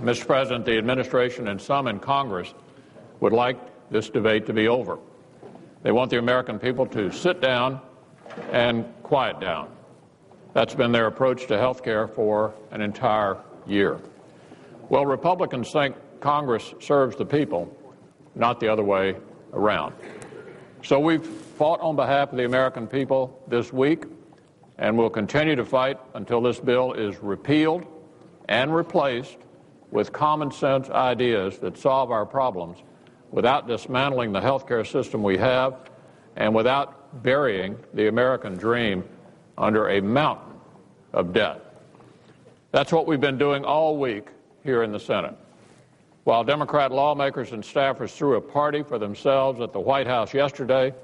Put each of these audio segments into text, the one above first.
Mr. President, the administration and some in Congress would like this debate to be over. They want the American people to sit down and quiet down. That's been their approach to health care for an entire year. Well, Republicans think Congress serves the people, not the other way around. So we've fought on behalf of the American people this week, and we'll continue to fight until this bill is repealed and replaced with common sense ideas that solve our problems without dismantling the health care system we have and without burying the American dream under a mountain of debt. That's what we've been doing all week here in the Senate. While Democrat lawmakers and staffers threw a party for themselves at the White House yesterday,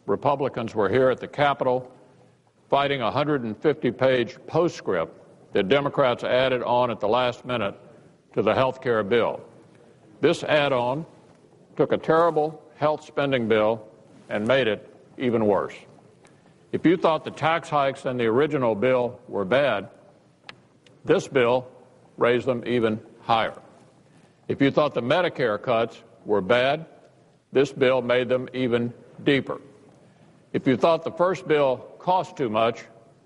Republicans were here at the Capitol fighting a 150-page postscript that Democrats added on at the last minute to the health care bill. This add-on took a terrible health spending bill and made it even worse. If you thought the tax hikes in the original bill were bad, this bill raised them even higher. If you thought the Medicare cuts were bad, this bill made them even deeper. If you thought the first bill cost too much,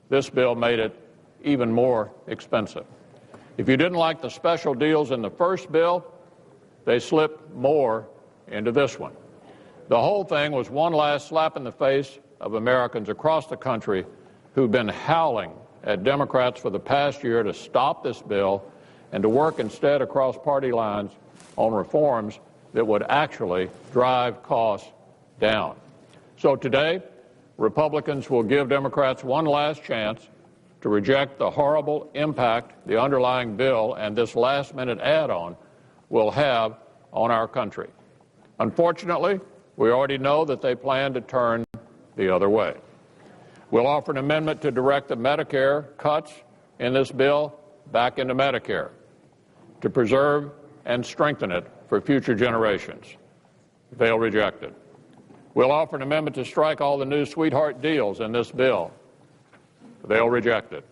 this bill made it even more expensive. If you didn't like the special deals in the first bill, they slipped more into this one. The whole thing was one last slap in the face of Americans across the country who've been howling at Democrats for the past year to stop this bill and to work instead across party lines on reforms that would actually drive costs down. So today, Republicans will give Democrats one last chance to reject the horrible impact the underlying bill and this last-minute add-on will have on our country. Unfortunately, we already know that they plan to turn the other way. We'll offer an amendment to direct the Medicare cuts in this bill back into Medicare to preserve and strengthen it for future generations. They'll reject it. We'll offer an amendment to strike all the new sweetheart deals in this bill. They'll reject it.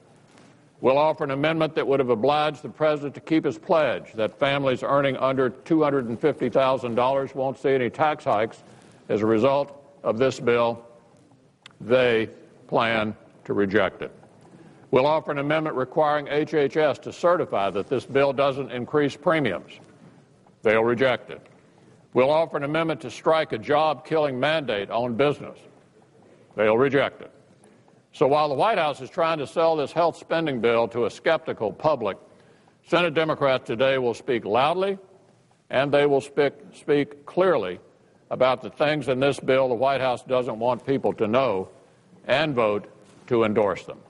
We'll offer an amendment that would have obliged the President to keep his pledge that families earning under $250,000 won't see any tax hikes as a result of this bill. They plan to reject it. We'll offer an amendment requiring HHS to certify that this bill doesn't increase premiums. They'll reject it. We'll offer an amendment to strike a job-killing mandate on business. They'll reject it. So while the White House is trying to sell this health spending bill to a skeptical public, Senate Democrats today will speak loudly and they will speak clearly about the things in this bill the White House doesn't want people to know and vote to endorse them.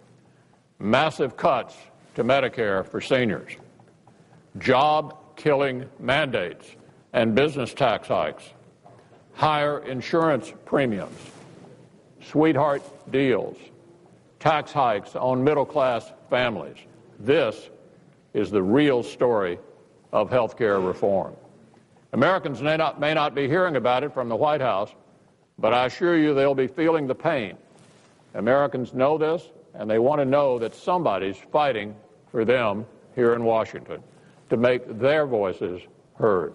Massive cuts to Medicare for seniors, job-killing mandates and business tax hikes, higher insurance premiums, sweetheart deals, tax hikes on middle-class families. This is the real story of health care reform. Americans may not be hearing about it from the White House, but I assure you they'll be feeling the pain. Americans know this, and they want to know that somebody's fighting for them here in Washington to make their voices heard.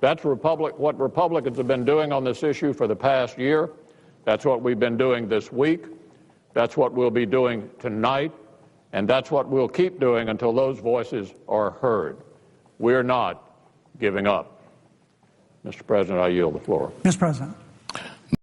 That's what Republicans have been doing on this issue for the past year. That's what we've been doing this week. That's what we'll be doing tonight. And that's what we'll keep doing until those voices are heard. We're not giving up. Mr. President, I yield the floor. Mr. President.